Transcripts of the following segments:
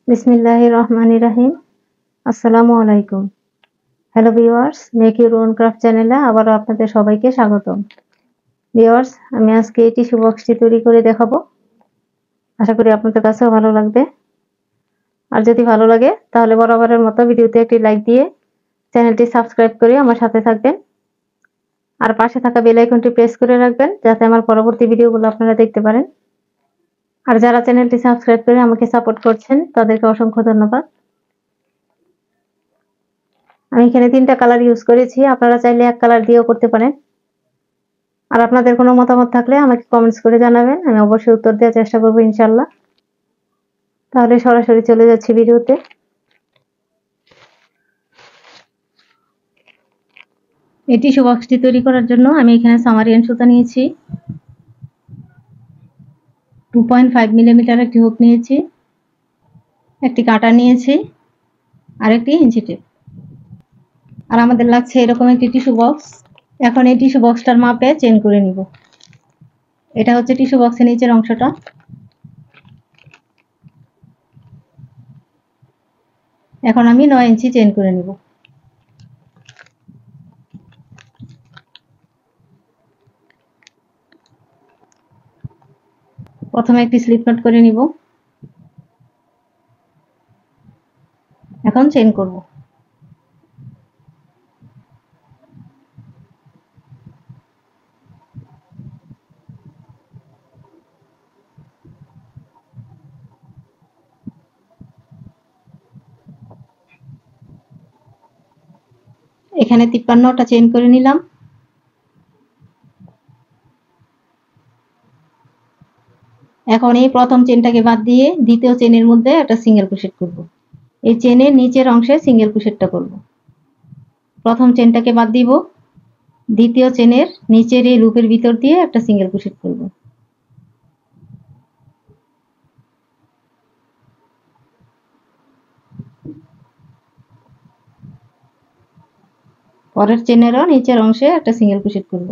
বিসমিল্লাহির রহমানির রহিম। আসসালামু আলাইকুম। Hello viewers, make your own craft চ্যানেলে আবারও আপনাদের সবাইকে স্বাগতম। ভিউয়ার্স, আমি আজকে এই টিস্যু বক্সটি তৈরি করে দেখাবো। আশা করি আপনাদের কাছেও ভালো লাগবে। আর যদি ভালো লাগে তাহলে বরাবরের মতো ভিডিওতে একটি লাইক দিয়ে চ্যানেলটি সাবস্ক্রাইব করে আমার সাথে থাকবেন। আর পাশে থাকা বেল আইকনটি প্রেস করে রাখবেন যাতে আমার পরবর্তী ভিডিওগুলো আপনারা দেখতে পারেন। আর যারা চ্যানেলটি সাবস্ক্রাইব করে আমাকে সাপোর্ট করছেন তাদেরকে অসংখ্য ধন্যবাদ। আমি এখানে 3টা কালার ইউজ করেছি, আপনারা চাইলে এক কালার দিয়েও করতে পারেন। আর আপনাদের কোনো মতামত থাকলে আমাকে কমেন্টস করে জানাবেন, আমি অবশ্যই উত্তর দেওয়ার চেষ্টা করবো ইনশাল্লাহ। তাহলে সরাসরি চলে যাচ্ছি ভিডিওতে। এই টিস্যু বক্সটি তৈরি করার জন্য আমি এখানে সামারিয়ান সুতা নিয়েছি, 2.5 মিলিমিটার একটি হুক নিয়েছি, একটি কাটা নিয়েছি আর একটি ইঞ্চি টেপ। আর আমাদের লাগছে এরকম একটি টিস্যু বক্স। এখন এই টিস্যু বক্সটার মাপে চেন করে নিব। এটা হচ্ছে টিস্যু বক্সের নিচের অংশটা। এখন আমি 9 ইঞ্চি চেন করে নিব। প্রথমে একটি স্লিপ নট করে নিব, এখন চেন করব। এখানে 53টা চেন করে নিলাম। এখন এই প্রথম চেনটাকে বাদ দিয়ে দ্বিতীয় চেনের মধ্যে একটা সিঙ্গেল ক্রোশেট করব। এই চেনের নিচের অংশে সিঙ্গেল ক্রোশেটটা করব। প্রথম চেনটাকে বাদ দিব, দ্বিতীয় চেনের নিচের এই লুপের ভিতর দিয়ে একটা সিঙ্গেল ক্রোশেট করব। পরের চেনেরও নিচের অংশে একটা সিঙ্গেল ক্রোশেট করব।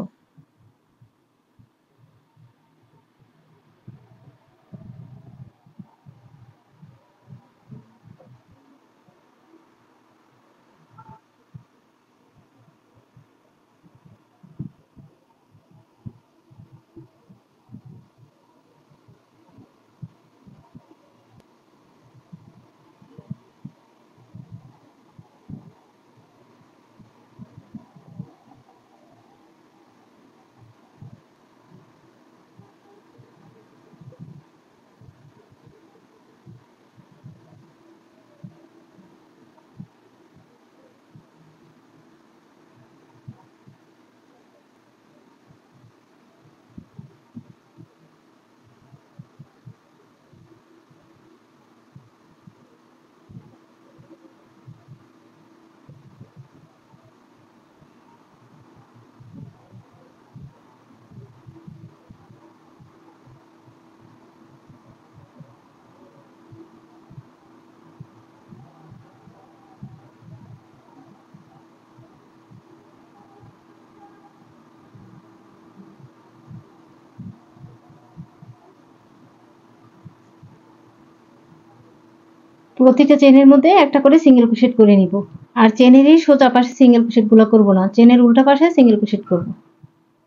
প্রতিটা চেনের মধ্যে একটা করে সিঙ্গেল ক্রোশেট করে নিব। আর চেনেরই সোজা পাশে সিঙ্গেল ক্রোশেট গুলো করব না, চেনের উল্টা পাশে সিঙ্গেল ক্রোশেট করব।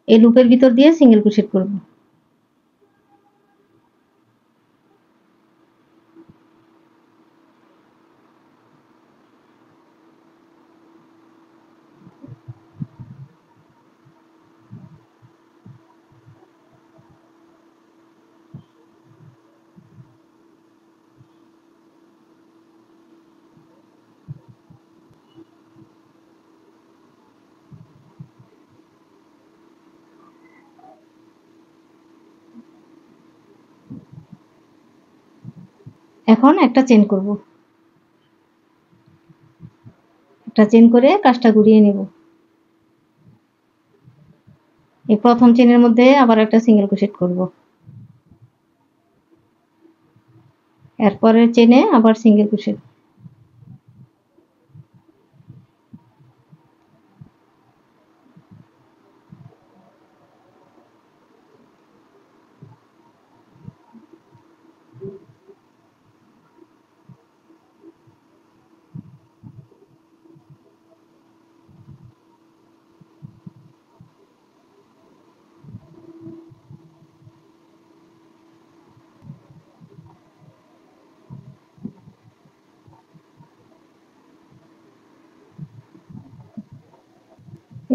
এই লুপের ভিতর দিয়ে সিঙ্গেল ক্রোশেট করব। এখন একটা চেন করব, একটা চেন করে কাজটা ঘুরিয়ে নেব। এই প্রথম চেনের মধ্যে আবার একটা সিঙ্গেল ক্রোশেট করব, এরপরের চেনে আবার সিঙ্গেল ক্রোশেট।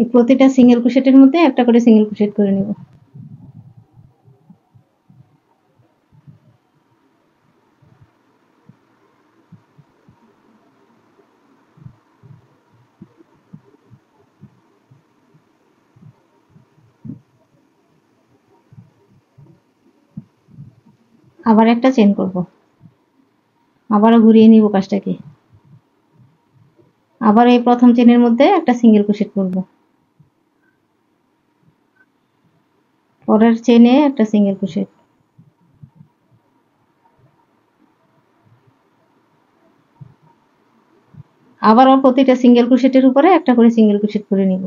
এই প্রতিটা সিঙ্গেল ক্রোশেটের মধ্যে একটা করে সিঙ্গেল ক্রোশেট করে নেব। আবার একটা চেন করব, আবারও ঘুরিয়ে নিব কাজটাকে। আবার এই প্রথম চেনের মধ্যে একটা সিঙ্গেল ক্রোশেট করব, পরের চেনে একটা সিঙ্গেল ক্রোশেট, আবারও প্রতিটা সিঙ্গেল ক্রোশেটের উপরে একটা করে সিঙ্গেল ক্রোশেট করে নিব।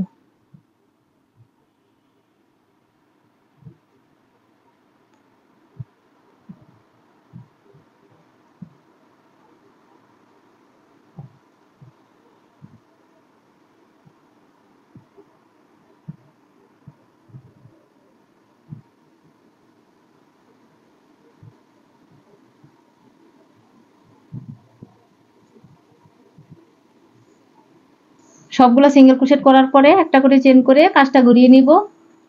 সবগুলো সিঙ্গেল ক্রোশেট করার পরে একটা করে চেন করে কাজটা ঘুরিয়ে নিব,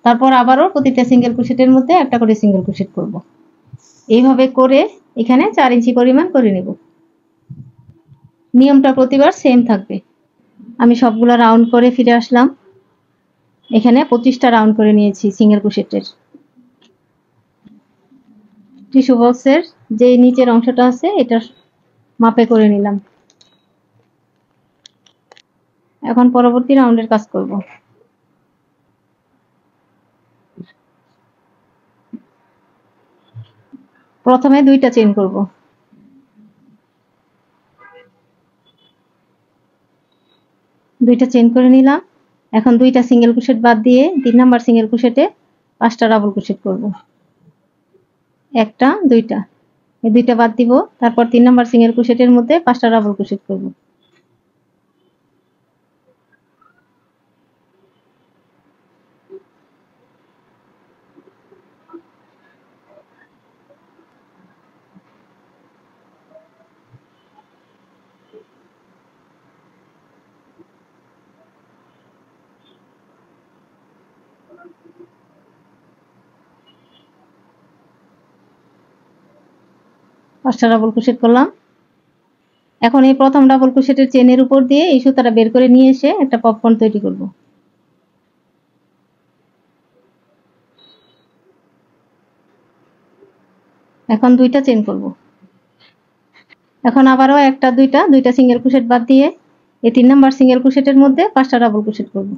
তারপর আবারও প্রতিটা সিঙ্গেল ক্রোশেটের মধ্যে একটা করে সিঙ্গেল ক্রোশেট করব। এইভাবে করে এখানে 4 ইঞ্চি পরিমাণ করে নেব। নিয়মটা প্রতিবার সেম থাকবে। আমি সবগুলো রাউন্ড করে ফিরে আসলাম। এখানে 25টা রাউন্ড করে নিয়েছি সিঙ্গেল ক্রোশেটের। টিস্যু বক্সের যে নিচের অংশটা আছে এটা মাপে করে নিলাম। এখন পরবর্তী রাউন্ডের কাজ করব। প্রথমে 2টা চেন করব, দুইটা চেন করে নিলাম। এখন 2টা সিঙ্গেল ক্রোশেট বাদ দিয়ে 3 নাম্বার সিঙ্গেল ক্রোশেটে 5টা ডাবল ক্রোশেট করব। একটা, দুইটা, এই দুইটা বাদ দিব, তারপর 3 নাম্বার সিঙ্গেল ক্রোশেটের মধ্যে 5টা ডাবল ক্রোশেট করব। পাঁচটা ডাবল ক্রোশেট করলাম। এখন এই প্রথম ডাবল ক্রোশেটের চেনের উপর দিয়ে এই সুতাটা বের করে নিয়ে এসে একটা পপকর্ন তৈরি করব। এখন 2টা চেন করব। এখন আবারও একটা, দুইটা সিঙ্গেল ক্রোশেট বাদ দিয়ে এই 3 নাম্বার সিঙ্গেল ক্রোশেটের মধ্যে 5টা ডাবল ক্রোশেট করব।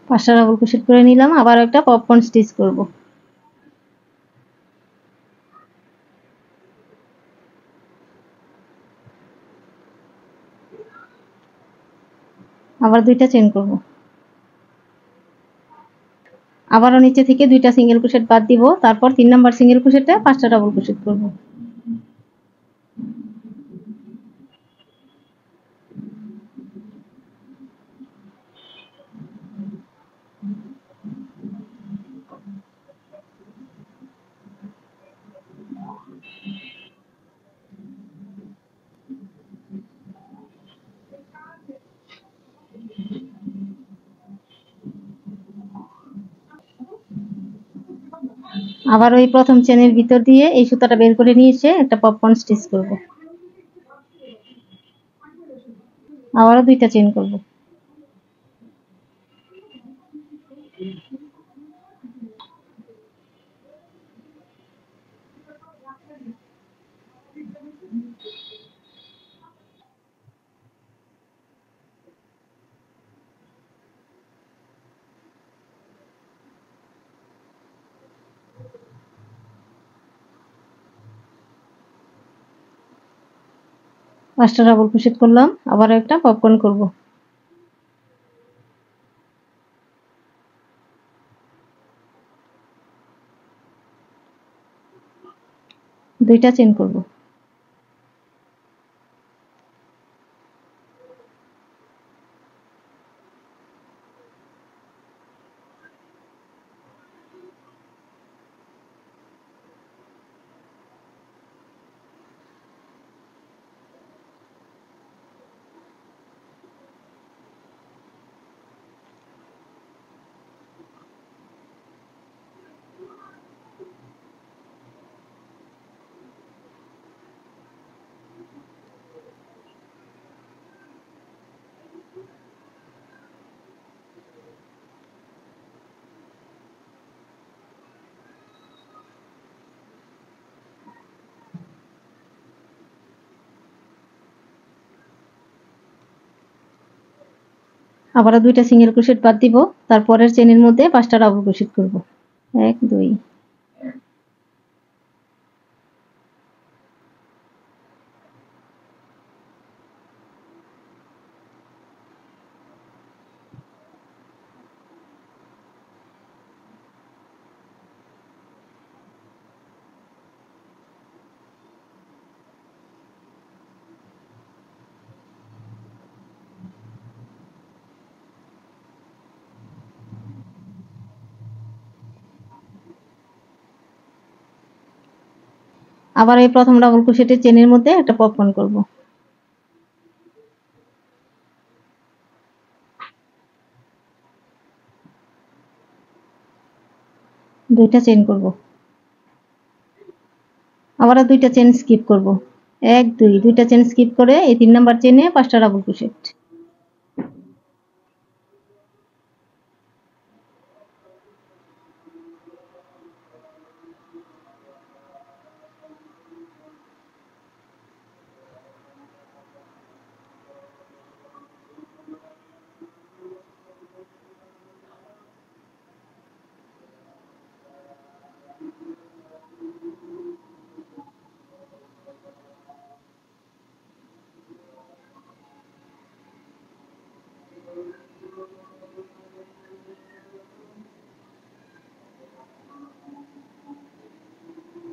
পাঁচটা ডাবল ক্রোশেট করে নিলাম। আবার একটা পপকর্ন স্টিচ করব। আবার 2টা চেন করব। আবারও নিচে থেকে 2টা সিঙ্গেল ক্রোশেট বাদ দিব, তারপর 3 নাম্বার সিঙ্গেল ক্রোশেটে 5টা ডাবল ক্রোশেট করব। আবার ওই প্রথম চেনের ভিতর দিয়ে এই সুতাটা বের করে নিয়ে এসে একটা পপকর্ন স্টিচ করব। আবারও 2টা চেন করব। 5টা ডাবল ক্রোশেট করলাম, আবার একটা পপকর্ন করব। দুইটা চেন করব। আবারও দুইটা সিঙ্গেল ক্রোশেট বাদ দিব, তারপরের চেনের মধ্যে 5টা ডাবল ক্রোশেট করব। 1 2। আবার এই প্রথম ডাবল ক্রোশেটের চেনের মধ্যে একটা পপকর্ন করব। দুইটা চেন করব। আবারও দুইটা চেন স্কিপ করব। 1 2, দুইটা চেন স্কিপ করে এই 3 নাম্বার চেনে 5টা ডাবল ক্রোশেট।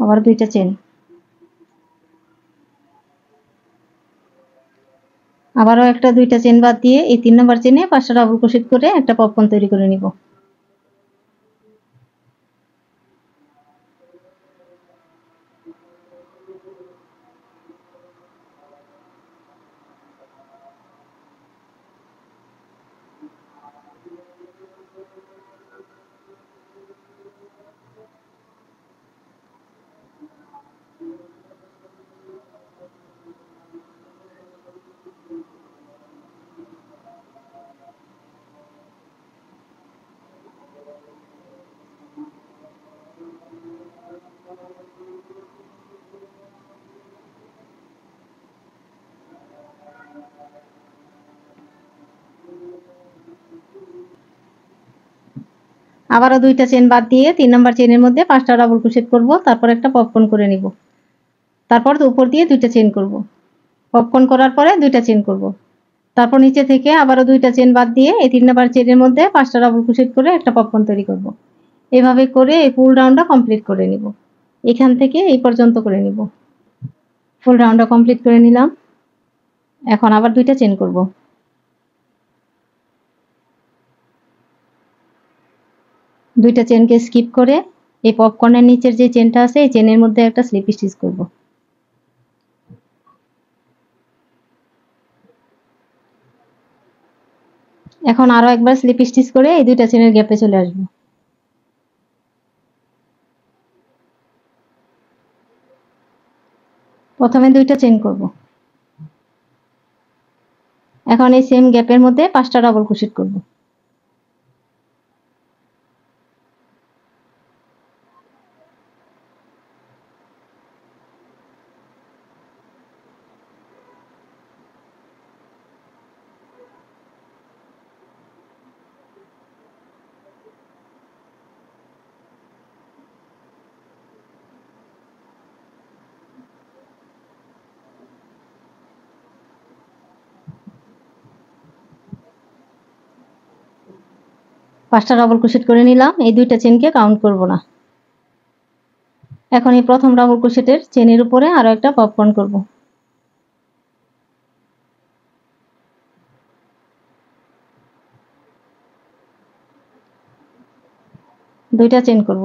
আবার দুইটা চেন। আবারও একটা দুইটা চেন বাদ দিয়ে এই 3 নাম্বার চেনে 5টা ডাবল ক্রোশেট করে একটা পপকর্ন তৈরি করে নিব। আবারও দুইটা চেন বাদ দিয়ে 3 নাম্বার চেনের মধ্যে 5টা ডাবল ক্রোশেট করব, তারপর একটা পপকর্ন করে নিব। তারপর উপর দিয়ে দুইটা চেন করব। পপকর্ন করার পরে দুইটা চেন করব। তারপর নিচে থেকে আবারও দুইটা চেন বাদ দিয়ে এই 3 নাম্বার চেনের মধ্যে 5টা ডাবল ক্রোশেট করে একটা পপকর্ন তৈরি করব। এভাবে করে এই ফুল রাউন্ডটা কমপ্লিট করে নিব। এখান থেকে এই পর্যন্ত করে নিব। ফুল রাউন্ডটা কমপ্লিট করে নিলাম। এখন আবার দুইটা চেন করব। দুইটা চেনকে স্কিপ করে এই পপকর্নের নিচের যে চেনটা আছে এই চেনের মধ্যে একটা স্লিপ স্টিচ করব। এখন আরো একবার স্লিপ স্টিচ করে এই দুইটা চেনের গ্যাপে চলে আসব। প্রথমে দুইটা চেন করব। এখন এই সেম গ্যাপের মধ্যে 5টা ডাবল ক্রোশেট করব। 5টা ডাবল ক্রোশেট করে নিলাম। এই 2টা চেনকে কাউন্ট করব না। এখন এই প্রথম ডাবল ক্রোশেটের চেনের উপরে আরো একটা পপকর্ন করব। দুইটা চেন করব।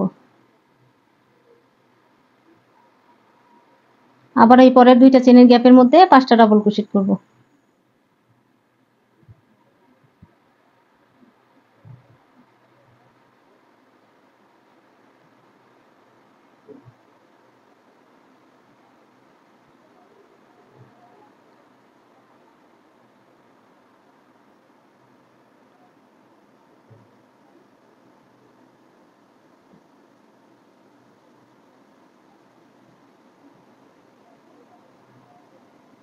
আবার এই পরের 2টা চেনের গ্যাপের মধ্যে 5টা ডাবল ক্রোশেট করব।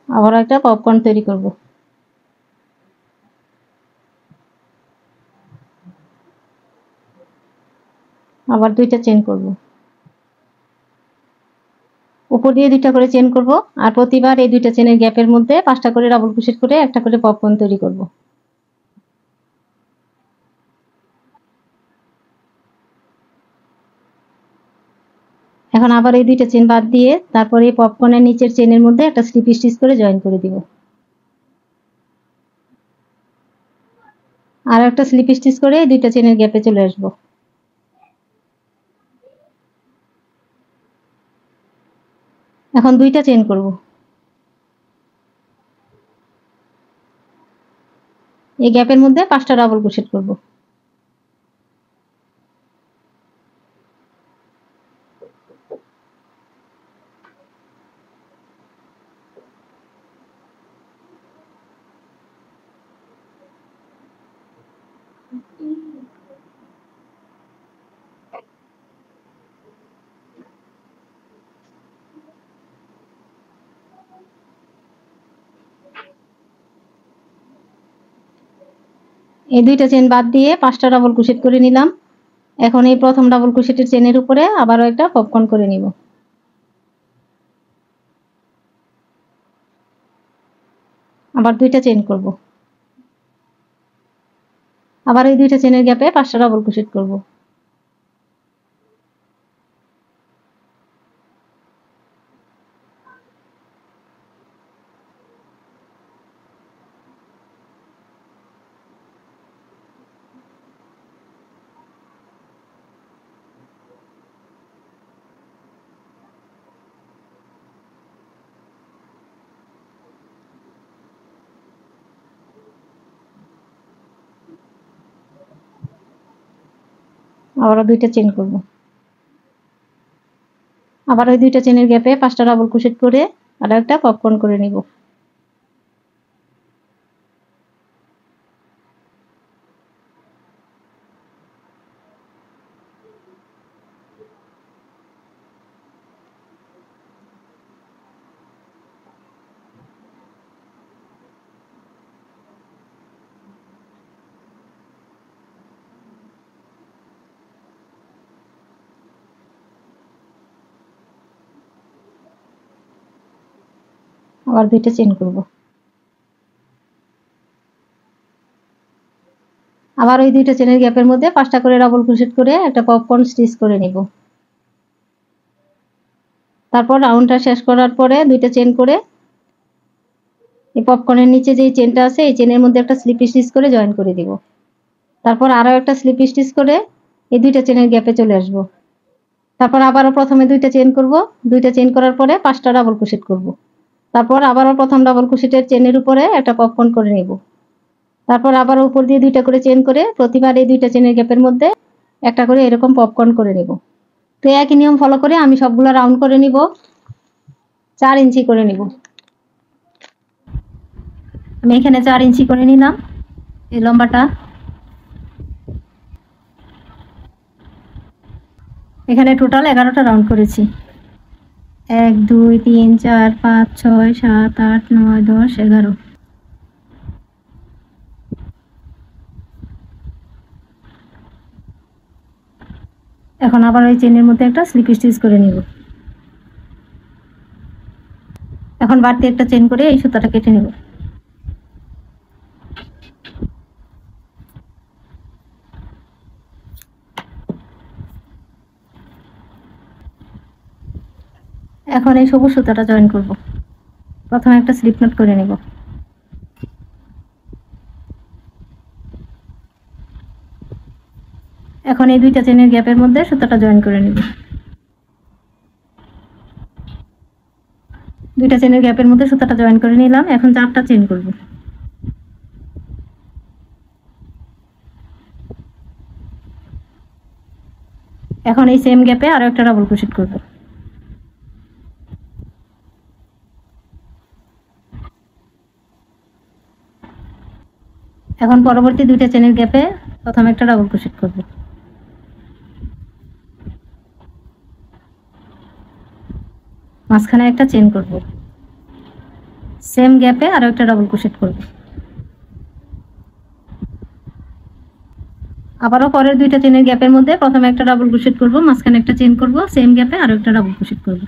আবার একটা পপকর্ন তৈরি করব। আবার 2টা চেন করব। উপর দিয়ে 2টা করে চেন করব আর প্রতিবার এই 2টা চেনের গ্যাপের মধ্যে 5টা করে ডাবল ক্রোশেট করে একটা করে পপকর্ন তৈরি করব। এখন আবার এই 2টা চেন বাদ দিয়ে তারপরে এই পপকর্নের নিচের চেনের মধ্যে একটা স্লিপ স্টিচ করে জয়েন করে দিব। আর একটা স্লিপ স্টিচ করে এই 2টা চেনের গ্যাপে চলে আসব। এখন 2টা চেন করব। এই গ্যাপের মধ্যে 5টা ডাবল ক্রোশেট করব। এই 2টা চেন বাদ দিয়ে 5টা ডাবল ক্রোশেট করে নিলাম। এখন এই প্রথম ডাবল ক্রোশেটের চেনের উপরে আবারও একটা পপকর্ন করে নিব। আবার 2টা চেন করব। আবার এই 2টা চেনের গ্যাপে 5টা ডাবল ক্রোশেট করব। আবারও 2টা চেন করব। আবার ওই 2টা চেনের গ্যাপে 5টা ডাবল ক্রোশেট করে আর একটা পপকর্ন করে নিব। আবার 2টা চেন করব। আবার ওই 2টা চেনের গ্যাপের মধ্যে 5টা করে ডাবল ক্রোশেট করে একটা পপকর্ন স্টিচ করে নিব। তারপর রাউন্ডটা শেষ করার পরে 2টা চেন করে এই পপকর্নের নিচে যে চেনটা আছে এই চেনের মধ্যে একটা স্লিপ স্টিচ করে জয়েন করে দিব। তারপর আরো একটা স্লিপ স্টিচ করে এই 2টা চেনের গ্যাপে চলে আসব। তারপর আবারও প্রথমে 2টা চেন করব। 2টা চেন করার পরে 5টা ডাবল ক্রোশেট করব। তারপর আবারও প্রথম ডাবল ক্রোশেটের চেনের উপরে একটা পপকর্ন করে নেব। তারপর আবার উপর দিয়ে 2টা করে চেন করে প্রতিবার এই 2টা চেনের গ্যাপের মধ্যে একটা করে এরকম পপকর্ন করে নেব। তো একই নিয়ম ফলো করে আমি সবগুলো রাউন্ড করে নিব। 4 ইঞ্চি করে নিব। আমি এখানে 4 ইঞ্চি করে নিলাম এই লম্বাটা। এখানে টোটাল 11টা রাউন্ড করেছি। 1 2 3 4 5 6 7 8 9 10 11। এখন আবার ওই চেনের মধ্যে একটা স্লিপ স্টিচ করে নিব। এখন বাড়তি একটা চেন করে এই সুতাটা কেটে নেব। এখন এই সবুজ সুতাটা জয়েন করব। প্রথমে একটা স্লিপ নট করে নেব। এখন এই দুইটা চেনের গ্যাপের মধ্যে সুতাটা জয়েন করে নেব। দুইটা চেনের গ্যাপের মধ্যে সুতাটা জয়েন করে নিলাম। এখন চারটা চেন করব। এখন এই সেম গ্যাপে আরো একটা ডাবল ক্রোশেট করব। এখন পরবর্তী দুইটা চেনের গ্যাপে প্রথমে একটা ডাবল ক্রোশেট করব। মাঝখানে একটা চেন করব। সেম গ্যাপে আরো একটা ডাবল ক্রোশেট করব। আবারও পরের দুইটা চেনের গ্যাপের মধ্যে প্রথমে একটা ডাবল ক্রোশেট করব, মাঝখানে একটা চেন করব, সেম গ্যাপে আরো একটা ডাবল ক্রোশেট করব।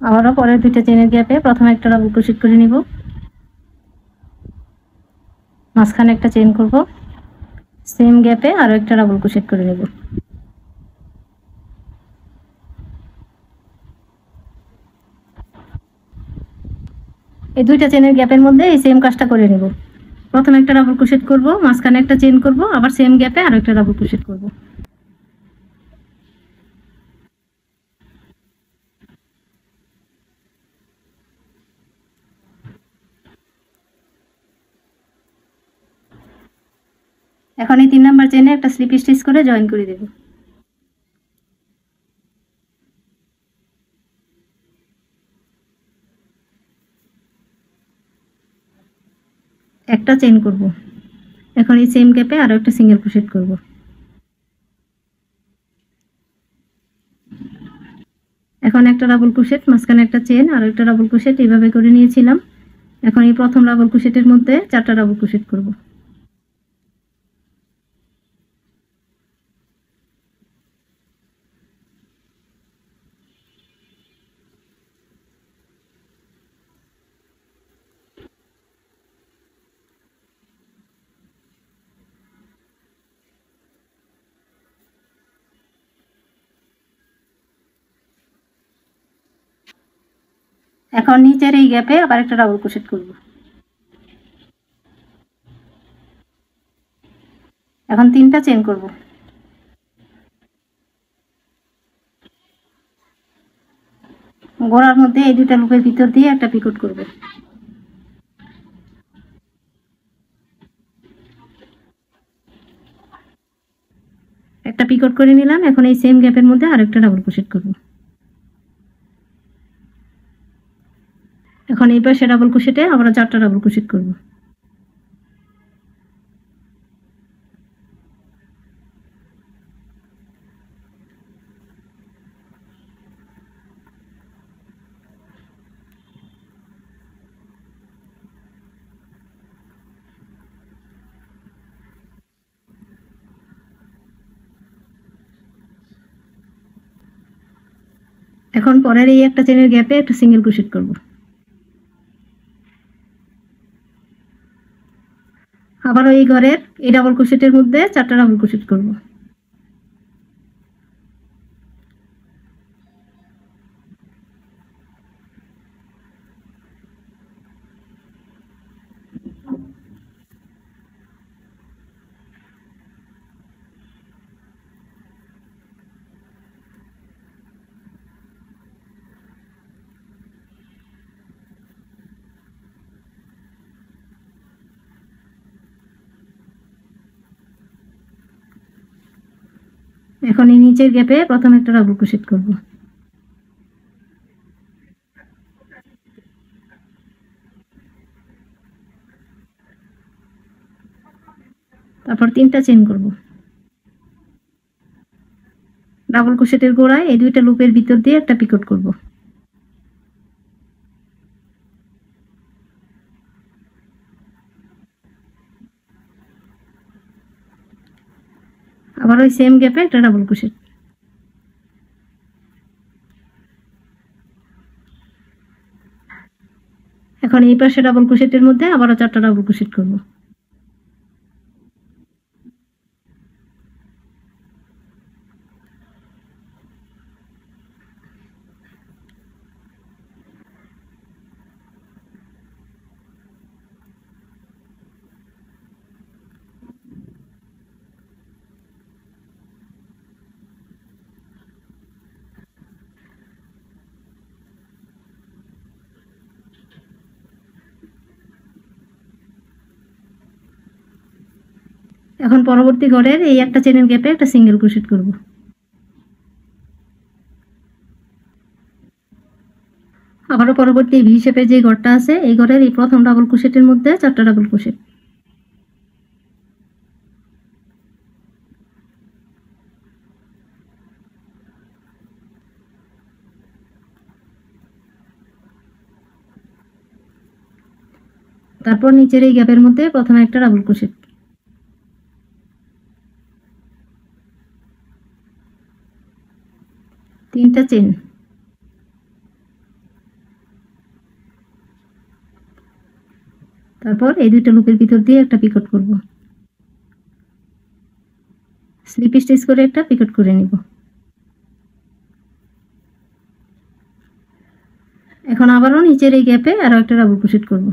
আবারও পরের দুইটা চেনের গ্যাপে প্রথমে একটা ডাবল ক্রোশেট করে নিব, মাঝখানে একটা চেন করব, সেম গ্যাপে আরো একটা ডাবল ক্রোশেট করে নেব। এই দুইটা চেনের গ্যাপের মধ্যে এই সেম কাজটা করে নেব। প্রথমে একটা ডাবল ক্রোশেট করব, মাঝখানে একটা চেন করব, আবার সেম গ্যাপে আরো একটা ডাবল ক্রোশেট করব। এখন এই 3 নাম্বার চেনে একটা স্লিপ স্টিচ করে জয়েন করে দেব। একটা চেন করব। এখন এই সেম গ্যাপে আরো একটা সিঙ্গেল ক্রোশেট করব। এখন একটা ডাবল ক্রোশেট, মাঝখানে একটা চেন, আর একটা ডাবল ক্রোশেট এইভাবে করে নিয়েছিলাম। এখন এই প্রথম ডাবল ক্রোশেটের মধ্যে চারটা ডাবল ক্রোশেট করব। এখন নিচের এই গ্যাপে আবার একটা ডাবল ক্রোশেট করব। এখন 3টা চেন করব। গোড়ার মধ্যে এই দুইটা লুপের ভিতর দিয়ে একটা পিকট করব। একটা পিকট করে নিলাম। এখন এই সেম গ্যাপের মধ্যে আরেকটা ডাবল ক্রোশেট করব। এখন এই পাশে ডাবল ক্রোশেটে আবার চারটা ডাবল ক্রোশেট করব। এখন পরের এই একটা চেনের গ্যাপে একটা সিঙ্গেল ক্রোশেট করব। আবার এই ঘরের এই ডাবল ক্রোশেটের মধ্যে চারটা ডাবল ক্রোশেট করব। এখন এই নিচের গ্যাপে প্রথমে একটা ডাবল ক্রোশেট করব। তারপর 3টা চেন করব। ডাবল ক্রোশেটের গোড়ায় এই দুইটা লুপের ভিতর দিয়ে একটা পিকট করব। আবার ওই সেম গ্যাপে একটা ডাবল ক্রোশেট। এখন এই পাশে ডাবল ক্রোশেটের মধ্যে আবারও 4টা ডাবল ক্রোশেট করব। এখন পরবর্তী ঘরের এই একটা চেনের গ্যাপে একটা সিঙ্গেল ক্রোশেট করব। আবারও পরবর্তী ভি শেপের যে ঘরটা আছে এই ঘরের এই প্রথম ডাবল ক্রোশেটের মধ্যে 4টা ডাবল ক্রোশেট। তারপর নিচের এই গ্যাপের মধ্যে প্রথমে একটা ডাবল ক্রোশেট, তিনটা চেন, তারপর এই দুইটা লুপের ভিতর দিয়ে একটা পিকট করব, স্লিপ স্টিচ করে একটা পিকট করে নিব। এখন আবারও নিচের এই গ্যাপে আরো একটা ডাবল ক্রোশেট করব।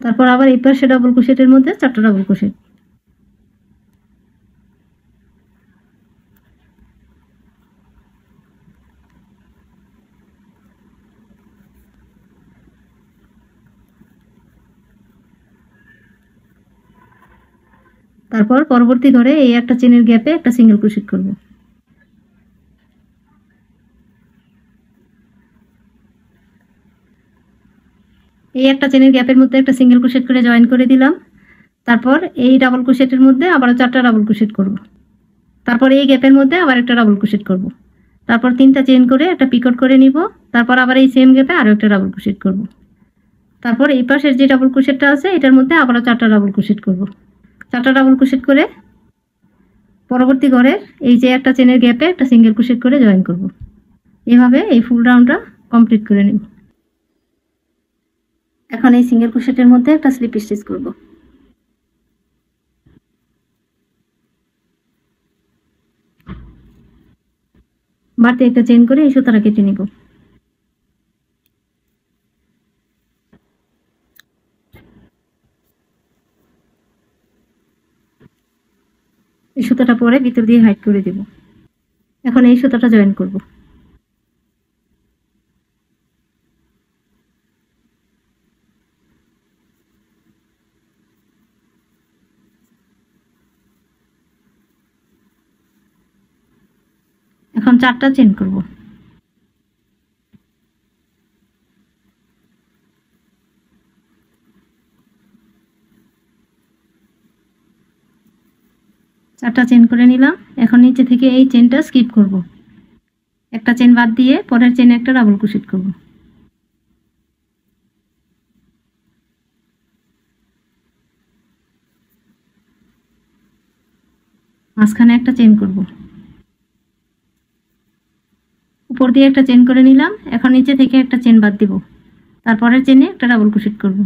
তারপর আবার এই পাশে ডাবল ক্রোশেটের মধ্যে 4টা ডাবল ক্রোশেট। তারপর পরবর্তী ঘরে এই একটা চেনের গ্যাপে একটা সিঙ্গেল ক্রোশেট করব। এই একটা চেনের গ্যাপের মধ্যে একটা সিঙ্গেল ক্রোশেট করে জয়েন করে দিলাম। তারপর এই ডাবল ক্রোশেটের মধ্যে আবার 4টা ডাবল ক্রোশেট করব। তারপর এই গ্যাপের মধ্যে আবার একটা ডাবল ক্রোশেট করব। তারপর 3টা চেন করে একটা পিকট করে নিব। তারপর আবার এই সেম গ্যাপে আরো একটা ডাবল ক্রোশেট করব। তারপর এই পাশের যে ডাবল ক্রোশেটটা আছে এটার মধ্যে আবারও 4টা ডাবল ক্রোশেট করব। 4টা ডাবল ক্রোশেট করে পরবর্তী ঘরের এই যে একটা চেনের গ্যাপে একটা সিঙ্গেল ক্রোশেট করে জয়েন করব। এভাবে এই ফুল রাউন্ডটা কমপ্লিট করে নিব। এখন এই সিঙ্গেল ক্রোশেটের মধ্যে একটা স্লিপ স্টিচ করব। বাড়তি একটা চেন করে এই সুতাটা কেটে নিব। এই সুতাটা পরে ভিতর দিয়ে হাইড করে দেব। এখন এই সুতাটা জয়েন করব। এখন 4টা চেন করব। চারটা চেন করে নিলাম। এখন নিচে থেকে এই চেনটা স্কিপ করব। একটা চেন বাদ দিয়ে পরের চেনে একটা ডাবল ক্রোশেট করব। মাঝখানে একটা চেন করব। উপর দিয়ে একটা চেন করে নিলাম। এখন নিচে থেকে একটা চেন বাদ দিব। তারপরের চেনে একটা ডাবল ক্রোশেট করব।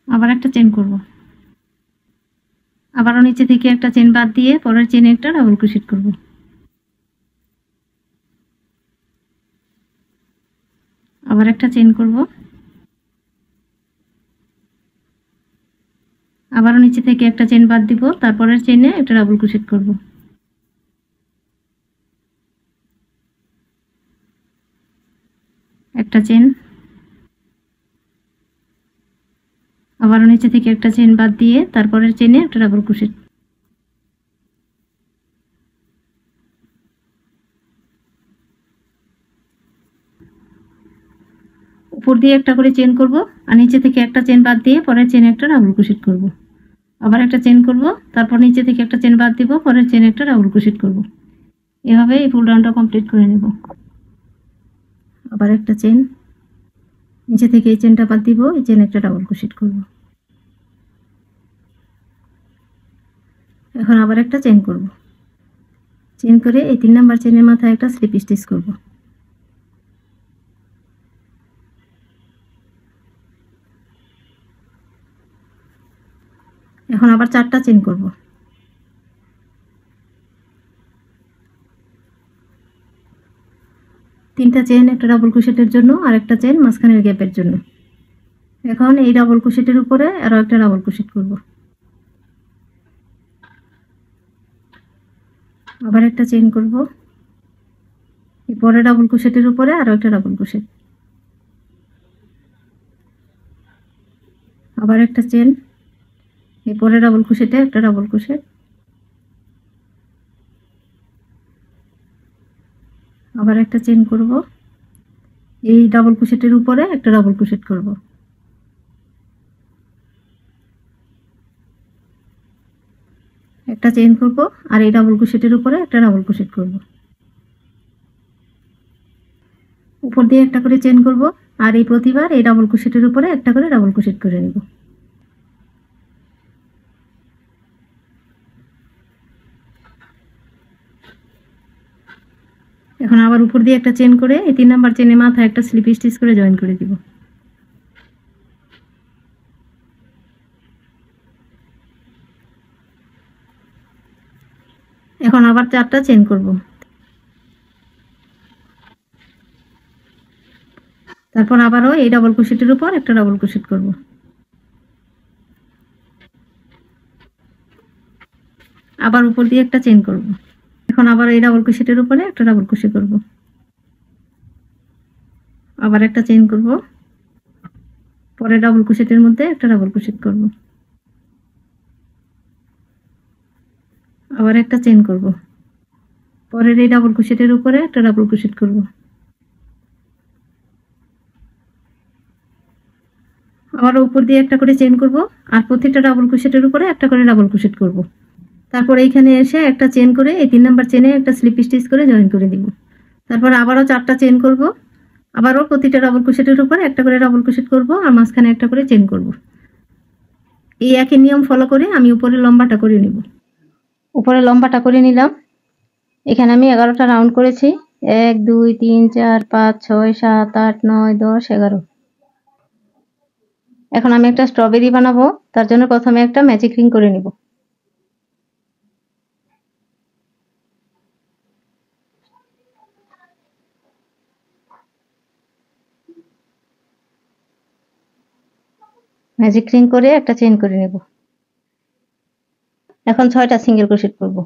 আবার একটা চেন করব। আবারও নিচে থেকে একটা চেন বাদ দিয়ে পরের চেনে একটা ডাবল ক্রোশেট করব। আবার একটা চেন করব। আবারও নিচে থেকে একটা চেন বাদ দিব। তারপরের চেনে একটা ডাবল ক্রোশেট করব। একটা চেন, আবারও নিচে থেকে একটা চেন বাদ দিয়ে তারপরের চেনে একটা ডাবল ক্রোশেট। উপর দিয়ে একটা করে চেন করব আর নিচে থেকে একটা চেন বাদ দিয়ে পরের চেনে একটা ডাবল ক্রোশেট করব। আবার একটা চেন করব, তারপর নিচে থেকে একটা চেন বাদ দিব, পরের চেনে একটা ডাবল ক্রোশেট করব। এভাবে এই ফুল রাউন্ডটা কমপ্লিট করে নেব। আবার একটা চেন, নিচে থেকে এই চেনটা বাদ দিব, এই চেনে একটা ডাবল ক্রোশেট করব। এখন আবার একটা চেন করব। চেন করে এই 3 নাম্বার চেনের মাথায় একটা স্লিপ স্টিচ করব। এখন আবার 4টা চেন করব। 3টা চেন একটা ডাবল ক্রোশেটের জন্য আর একটা চেন মাঝখানের গ্যাপের জন্য। এখন এই ডাবল ক্রোশেটের উপরে আরো একটা ডাবল ক্রোশেট করব। আবার একটা চেন করব। এরপরে ডাবল ক্রোশেটের উপরে আরো একটা ডাবল ক্রোশেট। আবার একটা চেন। এরপরে ডাবল ক্রোশেটে একটা ডাবল ক্রোশেট। আবার একটা চেন করব। এই ডাবল ক্রোশেটের উপরে একটা ডাবল ক্রোশেট করব। একটা চেন করব আর এই ডাবল ক্রোশেটের উপরে একটা ডাবল ক্রোশেট করব। উপর দিয়ে একটা করে চেন করব আর এই প্রতিবার এই ডাবল ক্রোশেটের উপরে একটা করে ডাবল ক্রোশেট করে নেব। এখন আবার উপর দিয়ে একটা চেন করে এই 3 নাম্বার চেনের মাথায় একটা স্লিপ স্টিচ করে জয়েন করে দিব। এখন আবার 4টা চেন করব। তারপর আবারও এই ডাবল ক্রোশেটের উপর একটা ডাবল ক্রোশেট করব। আবার উপর দিয়ে একটা চেন করব। এখন আবার এই ডাবল ক্রোশেটের উপরে একটা ডাবল ক্রোশেট করব। আবার একটা চেন করব। পরে ডাবল ক্রোশেটের মধ্যে একটা ডাবল ক্রোশেট করব। আবার একটা চেন করব। পরের এই ডাবল ক্রোশেটের উপরে একটা ডাবল ক্রোশেট করব। আবার উপর দিয়ে একটা করে চেন করব আর প্রত্যেকটা ডাবল ক্রোশেটের উপরে একটা করে ডাবল ক্রোশেট করব। তারপর এইখানে এসে একটা চেন করে এই 3 নাম্বার চেনে একটা স্লিপ স্টিচ করে জয়েন করে দিব। তারপর আবারও 4টা চেন করব। আবারও প্রতিটা ডাবল ক্রোশেটের উপরে একটা করে ডাবল ক্রোশেট করব আর মাঝখানে একটা করে চেন করব। এই একই নিয়ম ফলো করে আমি উপরে লম্বাটা করে নেব। উপরে লম্বাটা করে নিলাম। এখানে আমি 11টা রাউন্ড করেছি। 1 2 3 4 5 6 7 8 9 10 11। এখন আমি একটা স্ট্রবেরি বানাবো, তার জন্য প্রথমে একটা ম্যাজিক রিং করে নিব। ম্যাজিক রিং করে একটা চেইন করে নেব। এখন 6টা সিঙ্গেল ক্রোশেট করব।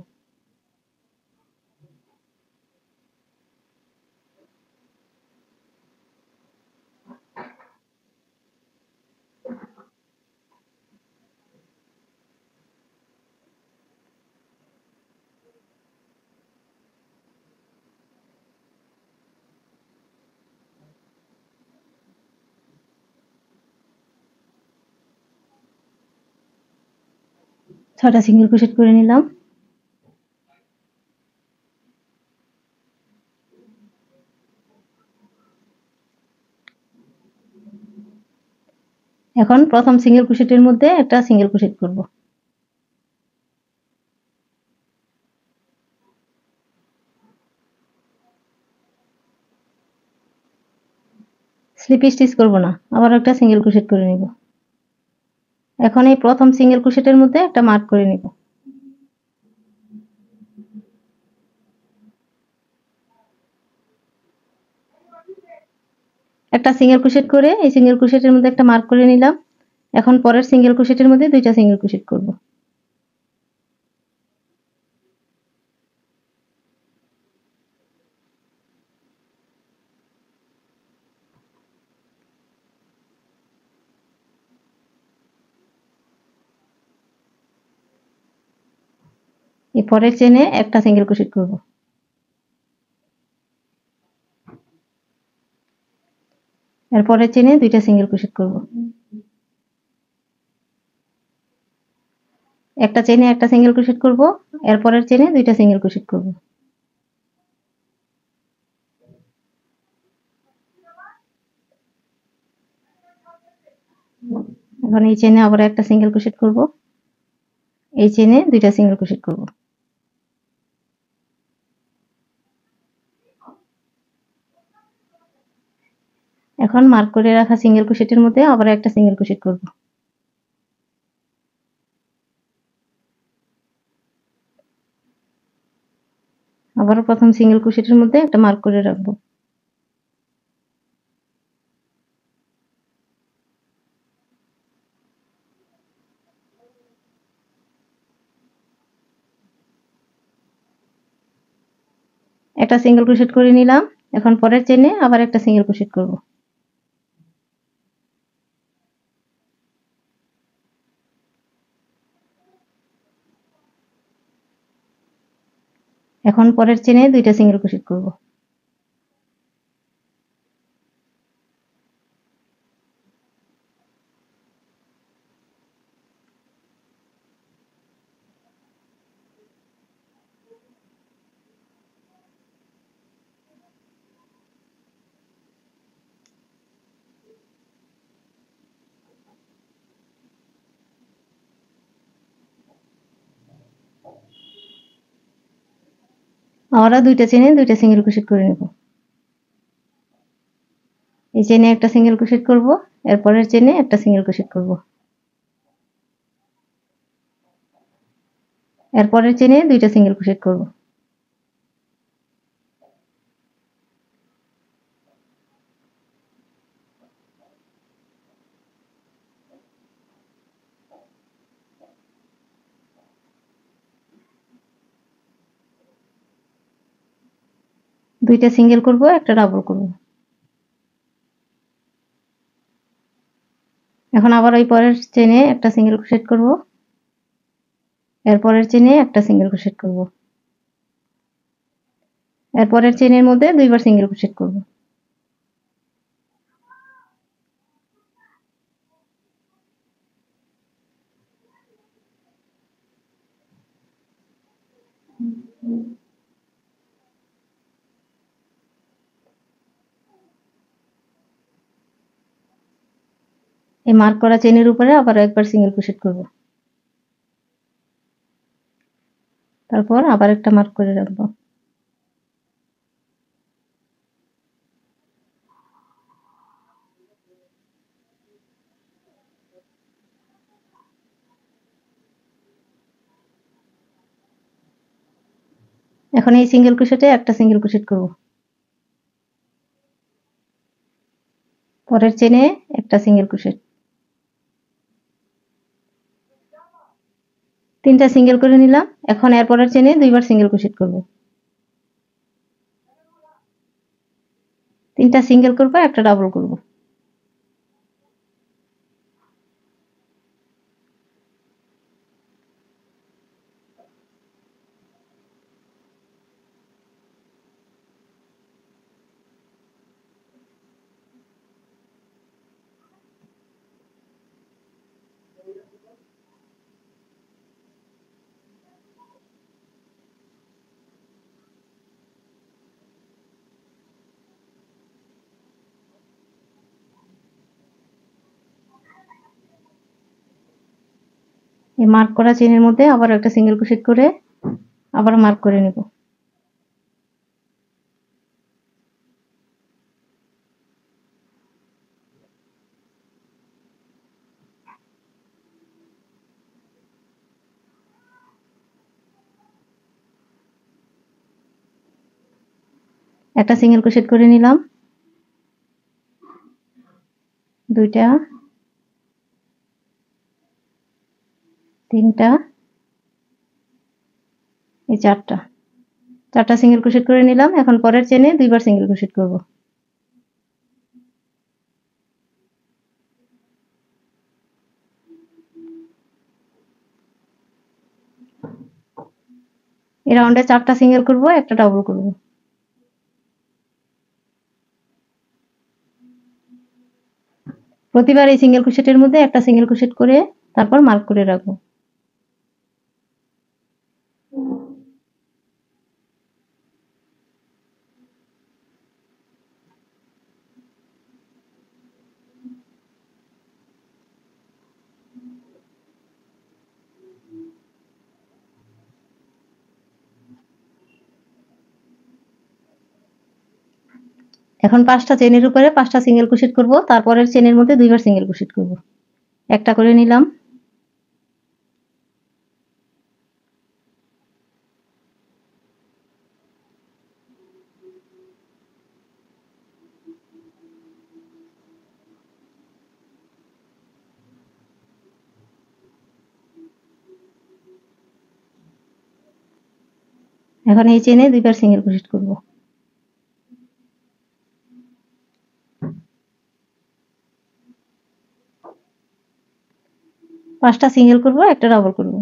ছয়টা সিঙ্গেল ক্রোশেট করে নিলাম। এখন প্রথম সিঙ্গেল ক্রোশেটের মধ্যে একটা সিঙ্গেল ক্রোশেট করব। স্লিপ স্টিচ করব না, আবার একটা সিঙ্গেল ক্রোশেট করে নিব। এখন এই প্রথম সিঙ্গেল ক্রোশেটের মধ্যে একটা মার্ক করে নিব। একটা সিঙ্গেল ক্রোশেট করে এই সিঙ্গেল ক্রোশেটের মধ্যে একটা মার্ক করে নিলাম। এখন পরের সিঙ্গেল ক্রোশেটের মধ্যে 2টা সিঙ্গেল ক্রোশেট করব। এই পরের চেনে একটা সিঙ্গেল ক্রোশেট করব। এর পরের চেনে 2টা সিঙ্গেল ক্রোশেট করব। একটা চেনে একটা সিঙ্গেল ক্রোশেট করব, এর পরের চেনে 2টা সিঙ্গেল ক্রোশেট করব। এখন এই চেনে আবার একটা সিঙ্গেল ক্রোশেট করব। এই চেনে দুইটা সিঙ্গেল ক্রোশেট করব। এখন মার্ক করে রাখা সিঙ্গেল ক্রোশেটের মধ্যে আবার একটা সিঙ্গেল ক্রোশেট করব। আবারও প্রথম সিঙ্গেল ক্রোশেটের মধ্যে একটা মার্ক করে রাখবো। একটা সিঙ্গেল ক্রোশেট করে নিলাম। এখন পরের চেনে আবার একটা সিঙ্গেল ক্রোশেট করব। এখন পরের চেনে দুইটা সিঙ্গেল ক্রোশেট করব। আমরা দুইটা চেনে দুইটা সিঙ্গেল ক্রোশেট করে নেব। এই চেনে একটা সিঙ্গেল ক্রোশেট করব, এরপরের চেনে একটা সিঙ্গেল ক্রোশেট করব, এরপরের চেনে দুইটা সিঙ্গেল ক্রোশেট করব। দুইটা সিঙ্গেল করব, একটা ডাবল করব। এখন আবার ওই পরের চেনে একটা সিঙ্গেল ক্রোশেট করব, এরপরের চেনে একটা সিঙ্গেল ক্রোশেট করব, এরপরের চেনের মধ্যে দুইবার সিঙ্গেল ক্রোশেট করব। এই মার্ক করা চেনের উপরে আবার একবার সিঙ্গেল ক্রোশেট করব, তারপর আবার একটা মার্ক করে রাখবো। এখন এই সিঙ্গেল ক্রোশেটে একটা সিঙ্গেল ক্রোশেট করব, পরের চেনে একটা সিঙ্গেল ক্রোশেট, তিনটা সিঙ্গেল করে নিলাম। এখন এরপরের চেনে দুইবার সিঙ্গেল ক্রোশেট করব, তিনটা সিঙ্গেল করব, একটা ডাবল করব। এই মার্ক করা চেনের মধ্যে আবার একটা সিঙ্গেল ক্রোশেট করে আবার মার্ক করে নেব। একটা সিঙ্গেল ক্রোশেট করে নিলাম, দুইটা, তিনটা, এই চারটা, চারটা সিঙ্গেল ক্রোশেট করে নিলাম। এখন পরের চেনে দুইবার সিঙ্গেল ক্রোশেট করব, এই রাউন্ডে চারটা সিঙ্গেল করব, একটা ডাবল করব। প্রতিবার এই সিঙ্গেল ক্রোশেটের মধ্যে একটা সিঙ্গেল ক্রোশেট করে তারপর মার্ক করে রাখবো। এখন 5টা চেনের উপরে 5টা সিঙ্গেল ক্রোশেট করব, তারপরের চেনের মধ্যে দুইবার সিঙ্গেল ক্রোশেট করব। একটা করে নিলাম, এখন এই চেনে দুইবার সিঙ্গেল ক্রোশেট করব। পাঁচটা সিঙ্গেল করব, একটা ডাবল করব।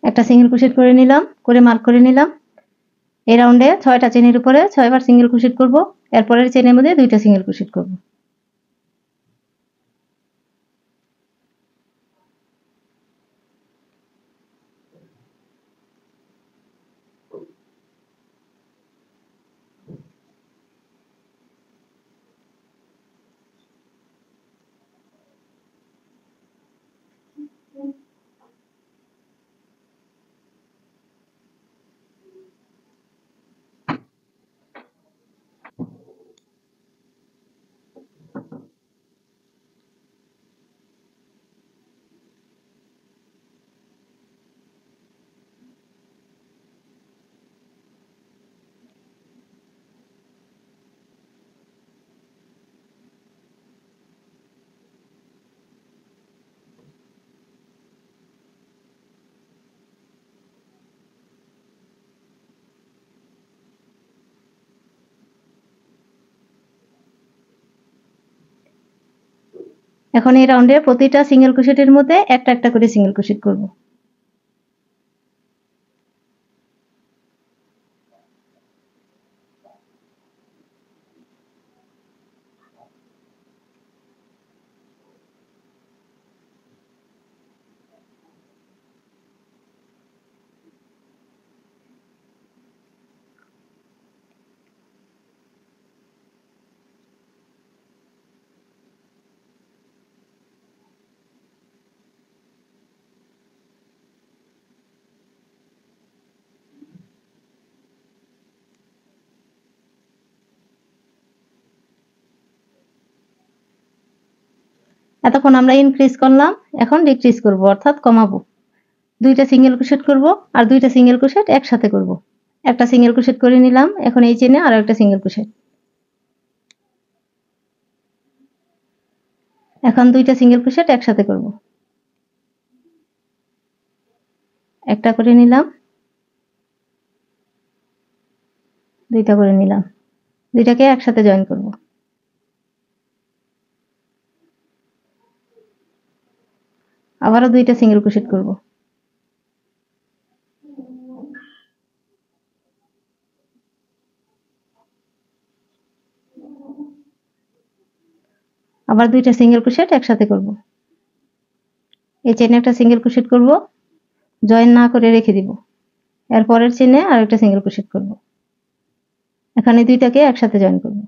একটা সিঙ্গেল ক্রোশেট করে নিলাম, করে মার্ক করে নিলাম। এই রাউন্ডে 6টা চেনের উপরে 6বার সিঙ্গেল ক্রোশেট করব, এরপরের চেনের মধ্যে দুইটা সিঙ্গেল ক্রোশেট করব। এখন এই রাউন্ডে প্রতিটা সিঙ্গেল ক্রোশেটের মধ্যে একটা একটা করে সিঙ্গেল ক্রোশেট করব। এতক্ষণ আমরা ইনক্রিজ করলাম, এখন ডিক্রিজ করব, অর্থাৎ কমাবো। দুইটা সিঙ্গেল ক্রোশেট করব আর দুইটা সিঙ্গেল ক্রোশেট একসাথে করব। একটা সিঙ্গেল ক্রোশেট করে নিলাম, এখন এই চেনে আরো একটা সিঙ্গেল ক্রোশেট। এখন দুইটা সিঙ্গেল ক্রোশেট একসাথে করব। একটা করে নিলাম, দুইটা করে নিলাম, দুইটাকে একসাথে জয়েন করব। আবারও দুইটা সিঙ্গেল ক্রোশেট করব। আবার দুইটা সিঙ্গেল ক্রোশেট একসাথে করব। এই চেনে একটা সিঙ্গেল ক্রোশেট করব, জয়েন না করে রেখে দিব। এরপরের চেনে আর একটা সিঙ্গেল ক্রোশেট করব। এখানে দুইটাকে একসাথে জয়েন করব।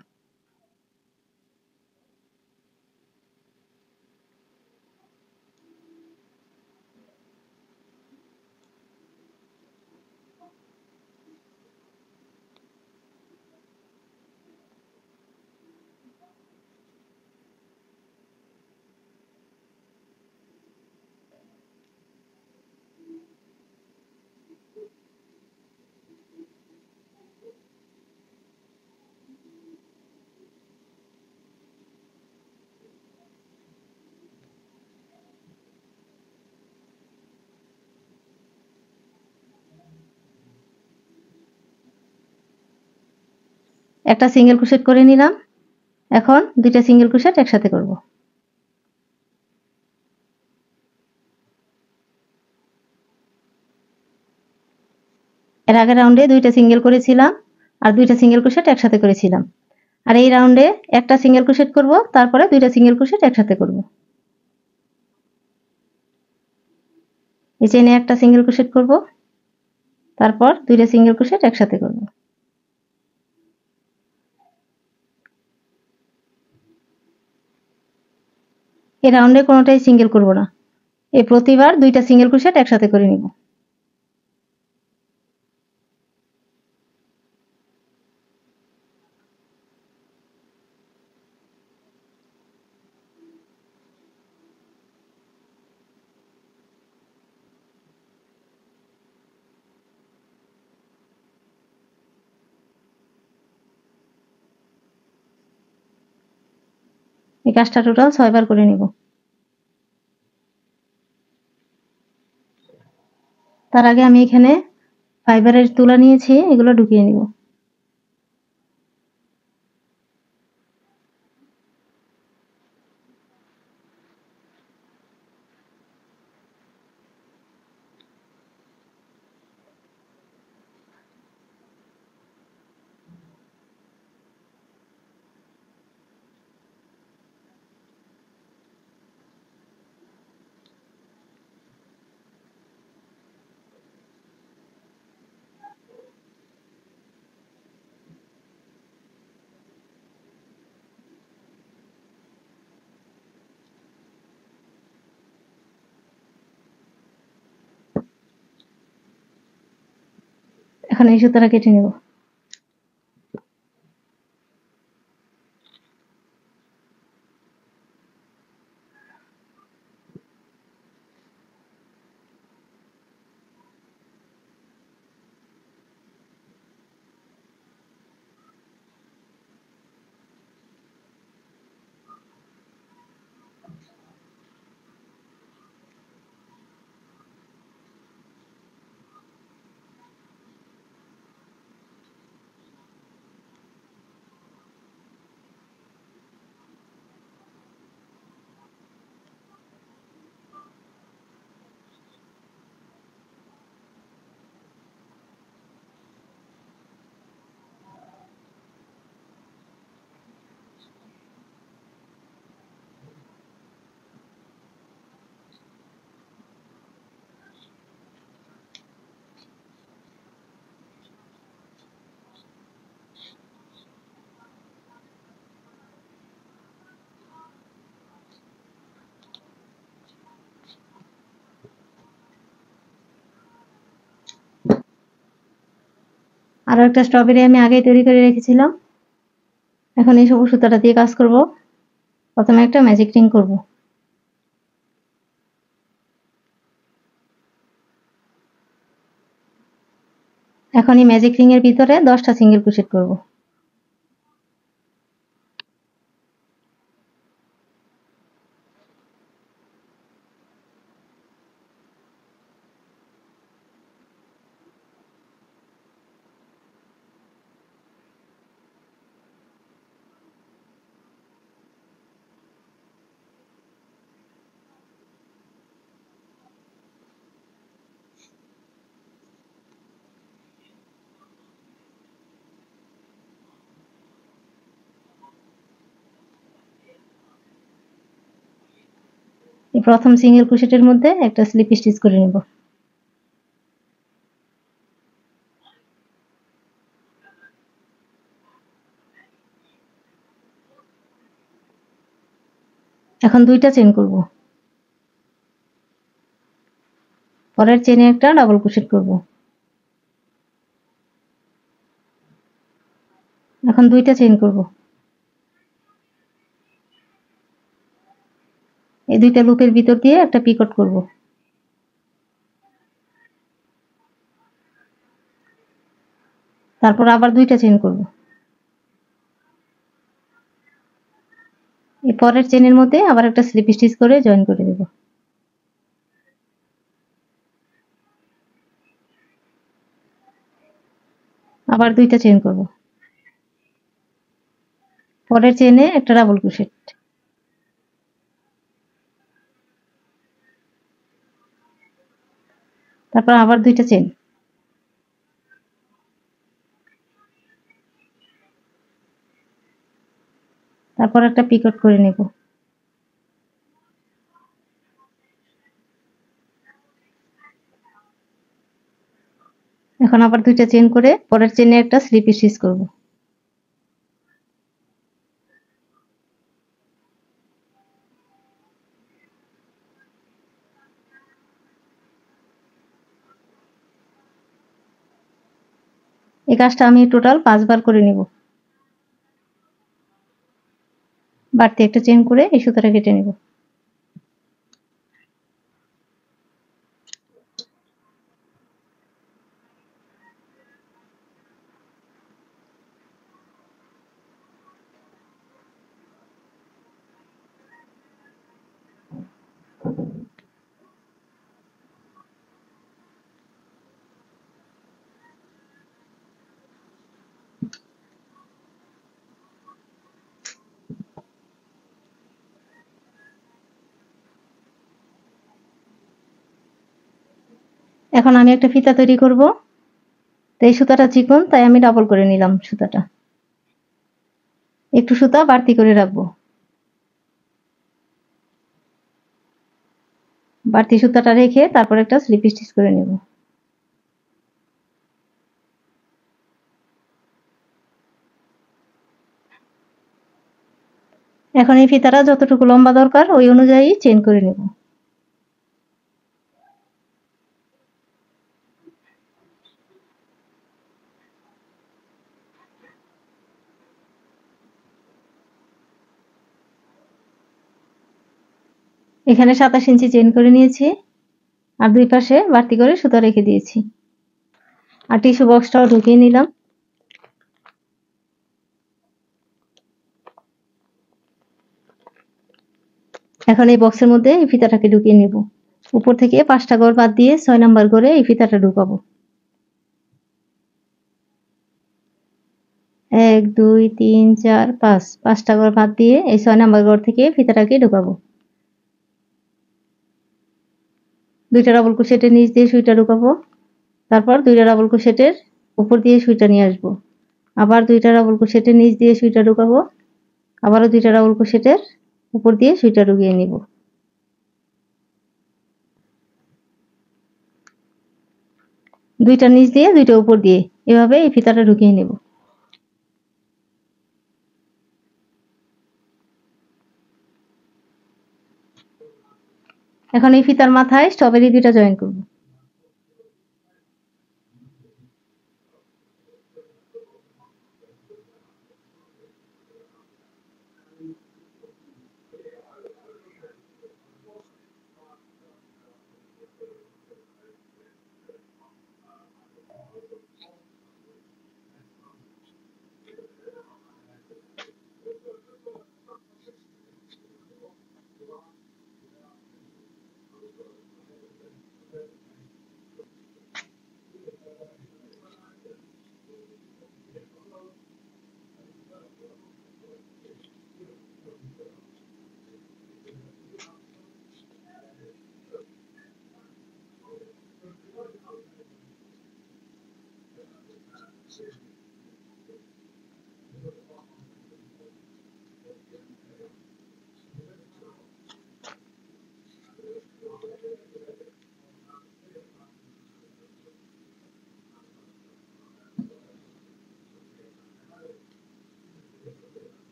একটা সিঙ্গেল ক্রোশেট করে নিলাম, এখন দুইটা সিঙ্গেল ক্রোশেট একসাথে করব। এর আগের রাউন্ডে দুইটা সিঙ্গেল করেছিলাম আর দুইটা সিঙ্গেল ক্রোশেট একসাথে করেছিলাম। আর এই রাউন্ডে একটা সিঙ্গেল ক্রোশেট করব, তারপরে দুইটা সিঙ্গেল ক্রোশেট একসাথে করব। এই চেইনে একটা সিঙ্গেল ক্রোশেট করব, তারপর দুইটা সিঙ্গেল ক্রোশেট একসাথে করব। এই রাউন্ডে কোনোটাই সিঙ্গেল করব না, এই প্রতিবার দুইটা সিঙ্গেল ক্রোশেট একসাথে করে নিব। এই কাজটা টোটাল 6 বার করে নিব। তার আগে আমি এখানে ফাইবারের তুলা নিয়েছি, এগুলো ঢুকিয়ে নিব। এখন এই সুতাটা কেটে নেব। আরো একটা স্ট্রবেরি আমি আগেই তৈরি করে রেখেছিলাম। এখন এই সবুজ সুতাটা দিয়ে কাজ করব। প্রথমে একটা ম্যাজিক রিং করব। এখন এই ম্যাজিক রিং এর ভিতরে 10টা সিঙ্গেল ক্রোশেট করব। এই প্রথম সিঙ্গেল ক্রোশেটের মধ্যে একটা স্লিপ স্টিচ করে নেব। এখন দুইটা চেইন করব। পরের চেইনে একটা ডাবল ক্রোশেট করব। এখন দুইটা চেইন করব। এই দুইটা লুপের ভিতর দিয়ে একটা পিকট করব। তারপর আবার দুইটা চেইন করব। এই পরের চেইনের মধ্যে আবার একটা স্লিপ স্টিচ করে জয়েন করে দেব। আবার দুইটা চেইন করব। পরের চেইনে একটা ডাবল ক্রোশেট। তারপর আবার দুইটা চেইন। তারপর একটা পিকট করে নেব। এখন আবার দুইটা চেন করে পরের চেনে একটা স্লিপ স্টিচ করব। এই কাজটা আমি টোটাল 5 বার করে নেব। বাড়তি একটা চেন করে এই সুতাটা কেটে নেব। এখন আমি একটা ফিতা তৈরি করব। তো এই সুতাটা চিকন, তাই আমি ডাবল করে নিলাম সুতাটা। একটু সুতা বাড়তি করে রাখবো। বাড়তি সুতাটা রেখে তারপর একটা স্লিপ স্টিচ করে নেব। এখন এই ফিতাটা যতটুকু লম্বা দরকার ওই অনুযায়ী চেন করে নেব। এখানে 27 ইঞ্চি চেন করে নিয়েছি, আর দুই পাশে বাড়তি করে সুতা রেখে দিয়েছি। আর টিস্যু বক্সটাও ঢুকিয়ে নিলাম। এখন এই বক্সের মধ্যে এই ফিতাটাকে ঢুকিয়ে নেব। উপর থেকে 5টা ঘর বাদ দিয়ে 6 নাম্বার করে এই ফিতাটা ঢুকাবো। 1 2 3 4 5, 5টা ঘর বাদ দিয়ে এই 6 নাম্বার ঘর থেকে ফিতাটাকে ঢুকাবো। দুইটা ডাবল ক্রোশেটের নিচ দিয়ে সুইটা ঢুকাবো। তারপর দুইটা ডাবল ক্রোশেটের উপর দিয়ে সুইটা নিয়ে আসবো। আবার দুইটা ডাবল ক্রোশেটের নিচ দিয়ে সুইটা ঢুকাবো। আবারও দুইটা ডাবল ক্রোশেটের উপর দিয়ে সুইটা ঢুকিয়ে নিব। দুইটা নিচ দিয়ে দুইটা উপর দিয়ে এভাবে এই ফিতাটা ঢুকিয়ে নেব। এখন এই ফিতার মাথায় স্ট্রবেরি দুইটা জয়েন করব।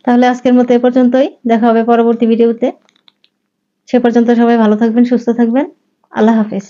তাহলে আজকের মতো এ পর্যন্তই, দেখা হবে পরবর্তী ভিডিওতে। সে পর্যন্ত সবাই ভালো থাকবেন, সুস্থ থাকবেন। আল্লাহ হাফেজ।